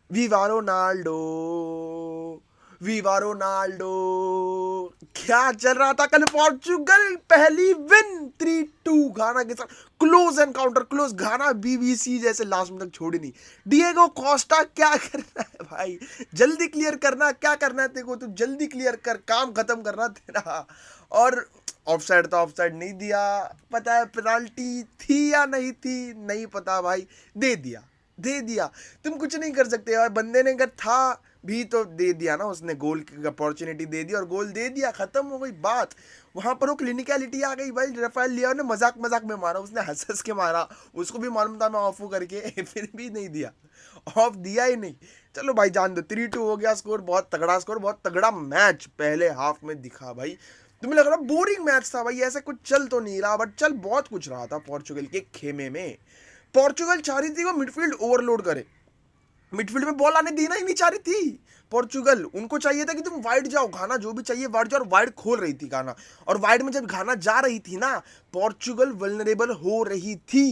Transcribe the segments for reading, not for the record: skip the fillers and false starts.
Viva Ronaldo, Viva Ronaldo. क्या चल रहा था कल? पोर्चुगल पहली विन 3-2 घाना के साथ। Close encounter, close. Ghana BBC जैसे लास्ट में तक छोड़ी नहीं। डिएगो कोस्टा क्या करना है भाई? जल्दी क्लियर करना, क्या करना है तेरे को? तू जल्दी क्लियर कर, काम खत्म करना तेरा। और ऑफसाइड था, ऑफसाइड नहीं दिया। पता है पेनाल्टी थी या नहीं थी? नहीं पता भाई, दे दिया, दे दिया। तुम कुछ नहीं कर सकते यार, बंदे ने अगर था भी तो दे दिया ना, उसने गोल की अपॉर्चुनिटी दे दी और गोल दे दिया, खत्म हो गई बात। वहां पर वो क्लिनिकलिटी आ गई भाई। राफेल लियाओ ने मजाक मजाक में मारा, उसने हंस हंस के मारा, उसको भी मालूम था मैं ऑफ हूँ करके फिर भी नहीं दिया, ऑफ दिया ही नहीं। चलो भाई जान दो, 3-2 हो गया स्कोर। बहुत तगड़ा स्कोर, बहुत तगड़ा मैच पहले हाफ में दिखा भाई। तुम्हें लग रहा बोरिंग मैच था भाई? ऐसा कुछ चल तो नहीं रहा, बट चल बहुत कुछ रहा था पोर्चुगल के खेमे में। पोर्चुगल चाह रही थी वो मिडफील्ड ओवरलोड करे, मिडफील्ड में बॉल आने देना ही नहीं चाह रही थी पोर्चुगल। उनको चाहिए था कि तुम वाइड जाओ, घाना जो भी चाहिए वाइड जाओ, और वाइड खोल रही थी घाना। और वाइड में जब घाना जा रही थी ना, पोर्चुगल वल्नरेबल हो रही थी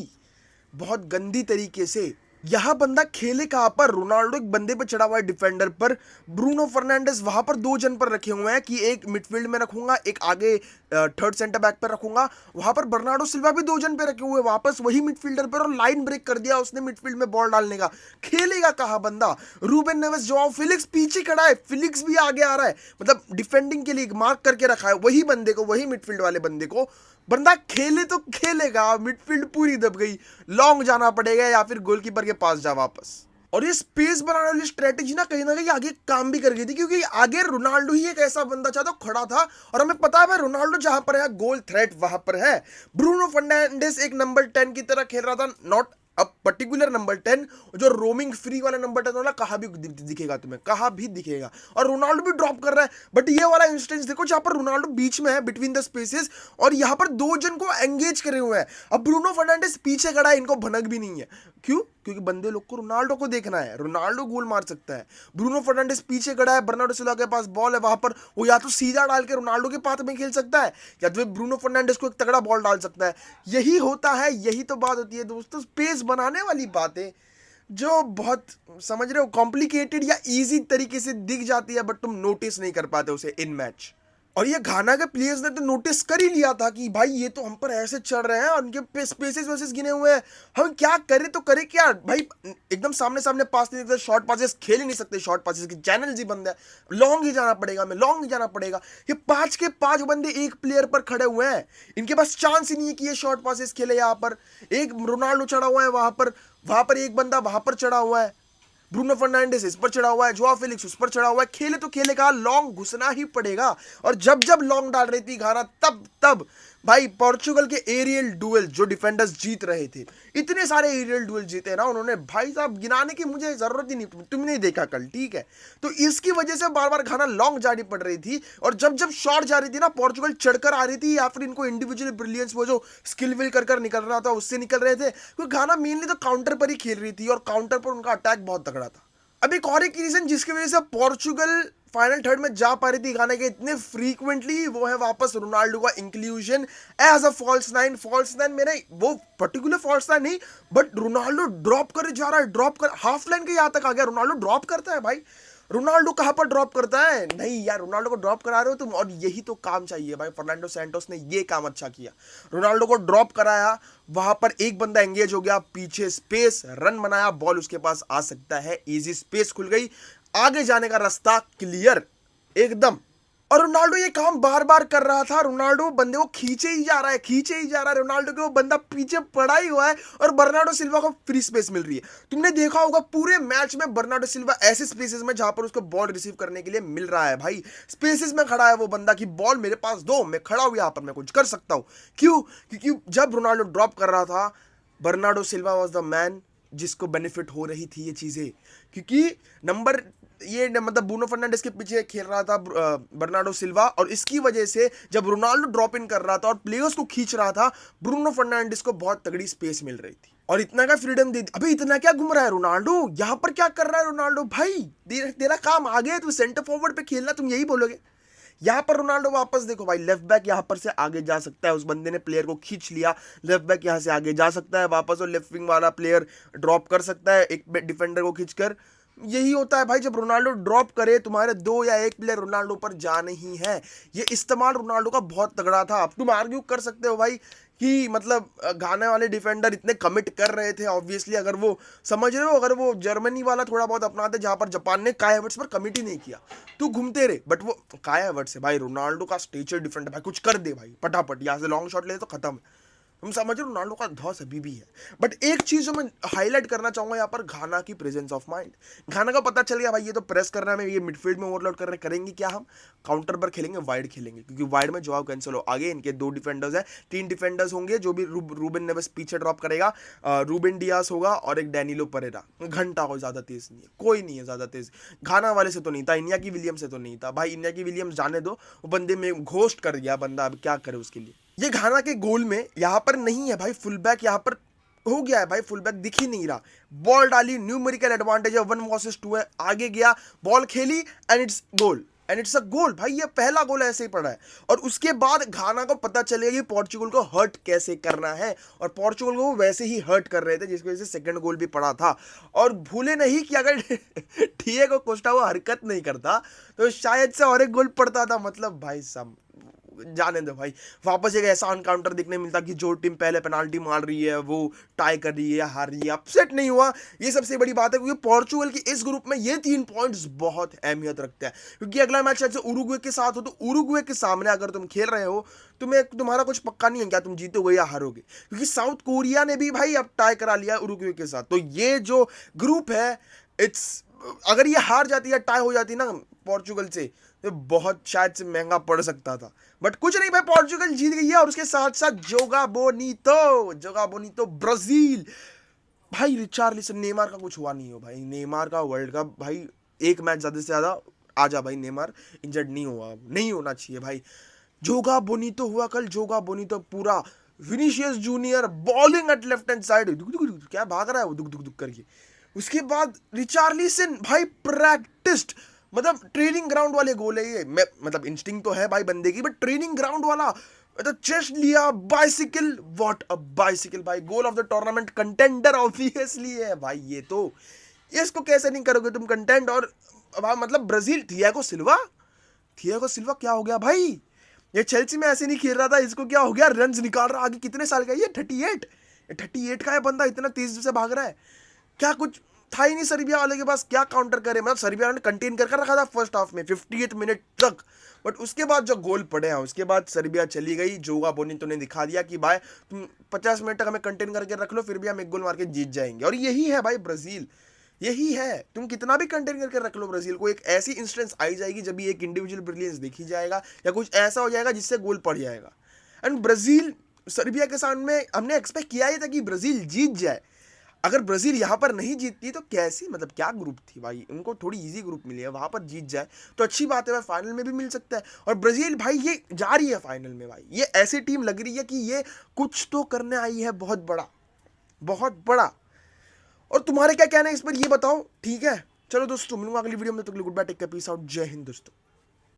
बहुत गंदी तरीके से। यह बंदा खेले कहां पर? रोनाल्डो एक बंदे पे चढ़ा हुआ है डिफेंडर पर। ब्रूनो फर्नांडिस वहां पर दो जन पर रखे हुए हैं कि एक मिडफील्ड में रखूंगा, एक आगे थर्ड सेंटर बैक पर रखूंगा। वहां पर बर्नार्डो सिल्वा भी दो जन पे रखे हुए, वापस वही मिडफील्डर पर, और लाइन ब्रेक कर दिया उसने मिडफील्ड में बॉल डालने का। खेलेगा कहां बंदा? रूबेन नेवेस, जोआओ फिलिक्स पीछे खड़ा है, फिलिक्स भी आगे आ रहा है, मतलब डिफेंडिंग के लिए मार्क करके रखा है वही बंदे को, वही मिडफील्ड वाले बंदे को। बंदा खेले तो खेलेगा। मिडफील्ड पूरी दब गई, लॉन्ग जाना पड़ेगा या फिर गोलकीपर के पास जा वापस। और ये स्पेस बनाने वाली स्ट्रेटेजी ना कहीं आगे काम भी कर गई थी, क्योंकि आगे रोनाल्डो ही एक ऐसा बंदा था जो खड़ा था, और हमें पता है भाई रोनाल्डो जहां पर है गोल थ्रेट वहां पर है। ब्रूनो फर्नांडिस एक नंबर 10 की तरह खेल रहा था, नॉट अब पर्टिकुलर नंबर 10, जो रोमिंग फ्री वाला नंबर 10 वाला कहाँ भी दिखेगा तुम्हें, कहाँ भी दिखेगा। और रोनाल्डो भी ड्रॉप कर रहा है, बट ये वाला इंस्टेंस देखो जहां पर रोनाल्डो बीच में है, बिटवीन द स्पेसेस, और यहाँ पर दो जन को एंगेज करे हुए हैं। अब ब्रूनो फर्नांडिस पीछे खड़ा है, इनको भनक भी नहीं है। क्यों? क्योंकि बंदे लोग को रोनाल्डो को देखना है, रोनाल्डो गोल मार सकता है। ब्रूनो फर्नांडिस पीछे खड़ा है, बर्नार्डो सिल्वा के पास बॉल है, वहां पर वो या तो सीधा डाल के रोनाल्डो के पाथ में खेल सकता है, या तो ब्रूनो फर्नांडिस को एक तगड़ा बॉल डाल सकता है। यही होता है, यही तो बात होती है दोस्तों, स्पेस बनाने वाली बातें जो बहुत, समझ रहे हो, कॉम्प्लिकेटेड या इजी तरीके से दिख जाती है, बट तुम नोटिस नहीं कर पाते उसे इन मैच। और ये घाना के प्लेयर्स ने तो नोटिस कर ही लिया था कि भाई ये तो हम पर ऐसे चढ़ रहे हैं, और उनके स्पेसेस वैसेस गिने हुए हैं, हम क्या करें तो करें क्या भाई? एकदम सामने सामने पास नहीं देते, शॉर्ट पासेस खेल ही नहीं सकते, शॉर्ट पासेस की चैनल ही बंद है, लॉन्ग ही जाना पड़ेगा, हमें लॉन्ग ही जाना पड़ेगा। ये 5 के 5 बंदे एक प्लेयर पर खड़े हुए हैं, इनके पास चांस ही नहीं है कि ये शॉर्ट पासेस खेले। यहाँ पर एक रोनाल्डो चढ़ा हुआ है, वहां पर एक बंदा वहां पर चढ़ा हुआ है, ब्रूनो फर्नांडिस इस पर चढ़ा हुआ है, जोआ फिलिक्स उस पर चढ़ा हुआ है। खेले तो खेलेगा, लॉन्ग घुसना ही पड़ेगा। और जब जब लॉन्ग डाल रही थी घाना, तब तब भाई पोर्चुगल के एरियल डुएल जो डिफेंडर्स जीत रहे थे, इतने सारे एरियल डुएल जीते ना उन्होंने, भाई साहब गिनाने की मुझे जरूरत ही नहीं, तुमने नहीं देखा कल, ठीक है? तो इसकी वजह से बार बार घाना लॉन्ग जानी पड़ रही थी, और जब जब शॉट जा रही थी ना, पोर्चुगल चढ़कर आ रही थी, या फिर इनको इंडिविजुअल ब्रिलियंस, वो जो स्किल विल कर निकल रहा था उससे निकल रहे थे, क्योंकि घाना मेनली तो काउंटर पर ही खेल रही थी, और काउंटर पर उनका अटैक बहुत तगड़ा था। अब एक और एक रीजन जिसकी वजह से पोर्चुगल फाइनल थर्ड में जा पा रही थी गाने के इतने फ्रीक्वेंटली, वो है वापस रोनाल्डो का inclusion as a false nine. False nine मेरे वो पर्टिकुलर फॉल्स नाइन नहीं, बट रोनाल्डो ड्रॉप कर जा रहा है, ड्रॉप कर हाफ लाइन के यहां तक आ गया। रोनाल्डो ड्रॉप करता है भाई, रोनाल्डो कहां पर ड्रॉप करता है? नहीं यार, रोनाल्डो को ड्रॉप करा रहे हो तुम, और यही तो काम चाहिए भाई। फर्नांडो सैंटोस ने ये काम अच्छा किया, रोनाल्डो को ड्रॉप कराया, वहां पर एक बंदा एंगेज हो गया, पीछे स्पेस, रन बनाया, बॉल उसके पास आ सकता है, इजी स्पेस खुल गई, आगे जाने का रास्ता क्लियर एकदम। और रोनाल्डो ये काम बार बार कर रहा था, रोनाल्डो बंदे को खींचे ही जा रहा है, खींचे ही जा रहा है, रोनाल्डो के वो बंदा पीछे पड़ा ही हुआ है, और बर्नार्डो सिल्वा को फ्री स्पेस मिल रही है। तुमने देखा होगा पूरे मैच में बर्नार्डो सिल्वा ऐसे स्पेसेस में जहां पर उसको बॉल रिसीव करने के लिए मिल रहा है, भाई स्पेसेस में खड़ा है वो बंदा कि बॉल मेरे पास दो, मैं खड़ा हूं यहां पर, मैं कुछ कर सकता हूं। क्यों? क्योंकि जब रोनाल्डो ड्रॉप कर रहा था, Bernardo Silva was the man जिसको बेनिफिट हो रही थी ये चीजें, क्योंकि नंबर ये मतलब ब्रूनो फर्नांडिस के पीछे खेल रहा था बर्नार्डो सिल्वा, और इसकी वजह से जब रोनाल्डो ड्रॉप इन कर रहा था और प्लेयर्स को खींच रहा था, ब्रूनो फर्नांडिस को बहुत तगड़ी स्पेस मिल रही थी, और इतना का फ्रीडम दे दी। अबे इतना क्या घूम रहा है रोनाल्डो, यहां पर क्या कर रहा है रोनाल्डो? भाई तेरा काम आ गया, तू सेंटर फॉरवर्ड पे खेलना, तुम यही बोलोगे। यहां पर रोनाल्डो वापस देखो भाई, लेफ्ट बैक यहां पर से आगे जा सकता है, उस बंदे ने प्लेयर को खींच लिया, लेफ्ट बैक यहां से आगे जा सकता है वापस, और लेफ्ट विंग वाला प्लेयर ड्रॉप कर सकता है एक डिफेंडर को खींचकर, यही होता है भाई, जब रोनाल्डो ड्रॉप करे तुम्हारे 2 या 1 प्लेयर रोनाल्डो पर जाने ही है। ये इस्तेमाल रोनाल्डो का बहुत तगड़ा था। अब तुम आर्ग्यू कर सकते हो भाई कि मतलब घाना वाले डिफेंडर इतने कमिट कर रहे थे, ऑब्वियसली अगर वो समझ रहे हो, अगर वो जर्मनी वाला थोड़ा बहुत अपनाते जहां पर जापान ने काई हावर्ट्स पर कमिट ही नहीं किया, तू घूमते रहे। बट वो काई हावर्ट्स है भाई, रोनाल्डो का स्टेचर डिफरेंट है भाई, कुछ कर दे भाई फटाफट, यहाँ से लॉन्ग शॉट ले तो खत्म है। तुम समझ रहे हो, रोनाल्डो का धौस अभी भी है। बट एक चीज जो मैं हाईलाइट करना चाहूंगा यहाँ पर, घाना की प्रेजेंस ऑफ माइंड। घाना का पता चल गया भाई ये तो प्रेस करना है, ये मिडफील्ड में ओवरलोड कर रहे, करेंगे क्या हम काउंटर पर खेलेंगे, वाइड खेलेंगे, क्योंकि वाइड में जोआओ कैंसेलो आगे, इनके 2 डिफेंडर्स हैं, 3 डिफेंडर्स होंगे, जो भी रूबेन नेवेस पीछे ड्रॉप करेगा, रूबेन डियास होगा और एक डैनिलो परेरा। घंटा कोई ज्यादा तेज नहीं है, कोई नहीं है ज्यादा तेज, घाना वाले से तो नहीं था, इनियाकी विलियम्स से तो नहीं था भाई। इनियाकी विलियम्स जाने दो, वो बंदे में घोस्ट कर गया बंदा, अब क्या करे उसके लिए। ये घाना के गोल में यहाँ पर नहीं है भाई फुल बैक, यहाँ पर हो गया है भाई, फुल बैक दिख ही नहीं रहा। बॉल डाली, न्यूमेरिकल एडवांटेज है, 1 वर्सेस 2 है, आगे गया, बॉल खेली and it's goal, and it's a goal भाई। ये पहला गोल ऐसे ही पड़ा है। और उसके बाद घाना को पता चलेगा कि पोर्चुगल को हर्ट कैसे करना है, और पोर्चुगल को वैसे ही हर्ट कर रहे थे, जिसकी वजह से सेकंड गोल भी पड़ा था। और भूले नहीं कि अगर डिएगो कोस्टा वो हरकत नहीं करता तो शायद से और एक गोल पड़ता था। मतलब भाई साहब जाने दो भाई, वापस एक ऐसा एनकाउंटर देखने मिलता कि जो टीम पहले पेनाल्टी मार रही है वो टाई कर रही है, हार रही है, अपसेट नहीं हुआ। ये सबसे बड़ी बात है, क्योंकि पोर्चुगल की इस ग्रुप में ये 3 पॉइंट्स बहुत अहमियत रखते हैं, क्योंकि अगला मैच शायद से उरुग्वे के साथ हो, तो उरुग्वे के सामने अगर तुम खेल रहे हो, तुम्हारा कुछ पक्का नहीं है क्या तुम जीतोगे या हारोगे, क्योंकि साउथ कोरिया ने भी भाई अब टाई करा लिया उरुग्वे के साथ। तो ये जो ग्रुप है, इट्स अगर ये हार जाती है, टाई हो जाती ना पोर्चुगल से, तो बहुत शायद से महंगा पड़ सकता था। बट कुछ नहीं भाई, पोर्चुगल जीत गई है। और उसके साथ साथ जोगा बोनीतो ब्राजील भाई, रिचार्लिसन, नेमार का कुछ हुआ नहीं हो भाई, नेमार का वर्ल्ड कप भाई, एक मैच ज्यादा से ज्यादा आजा भाई, नेमार इंजर्ड नहीं हुआ, नहीं होना चाहिए भाई। जोगा बोनीतो हुआ कल, जोगा बोनीतो पूरा, Vinicius Junior balling at left hand side, क्या भाग रहा है वो दुक दुक दुक करके। उसके बाद रिचार्लिसन भाई प्रैक्टिस्ड, मतलब ट्रेनिंग ग्राउंड वाले गोल है ये। मतलब इंस्टिंक्ट तो है भाई बंदे की, बट ट्रेनिंग ग्राउंड वाला, तो चेस्ट लिया, बाइसिकल, व्हाट अ बाइसिकल भाई, goal of the tournament contender obviously है भाई। ये तो इसको कैसे नहीं करोगे तुम कंटेंट। और मतलब ब्राजील, थियागो सिल्वा क्या हो गया भाई, ये चेल्सी में ऐसे नहीं खेल रहा था, इसको क्या हो गया, रन्स निकाल रहा आगे। कितने साल का ये 38 का है बंदा, इतना तेज से भाग रहा है, क्या कुछ था ही नहीं सर्बिया वाले के पास, क्या काउंटर करे। मतलब सर्बिया ने कंटेन कर रखा था फर्स्ट हाफ में 58 मिनट तक, बट उसके बाद जो गोल पड़े हैं, उसके बाद सर्बिया चली गई। जोगा बोनीतो ने दिखा दिया कि भाई तुम 50 मिनट तक हमें कंटेन करके रख लो, फिर भी हम एक गोल मार के जीत जाएंगे। और यही है भाई ब्राजील, यही है, तुम कितना भी कंटेन करके रख लो ब्राजील को, एक ऐसी इंस्टेंस आई जाएगी जब ये एक इंडिविजुअल ब्रिलियंस देखी जाएगा, या कुछ ऐसा हो जाएगा जिससे गोल पड़ जाएगा। एंड ब्राजील सर्बिया के सामने हमने एक्सपेक्ट किया ही था कि ब्राजील जीत जाए। अगर ब्राजील यहाँ पर नहीं जीतती तो कैसी, मतलब क्या ग्रुप थी भाई, उनको थोड़ी इजी ग्रुप मिली है, वहाँ पर जीत जाए तो अच्छी बात है भाई, फाइनल में भी मिल सकता है। और ब्राजील भाई ये जा रही है फाइनल में भाई, ये ऐसी टीम लग रही है कि ये कुछ तो करने आई है बहुत बड़ा, बहुत बड़ा। और तुम्हारे क्या कहना है इस पर, ये बताओ। ठीक है, चलो दोस्तों, मिलूंगा अगली वीडियो में, तो good bye, take care, peace out, जय हिंद दोस्तों।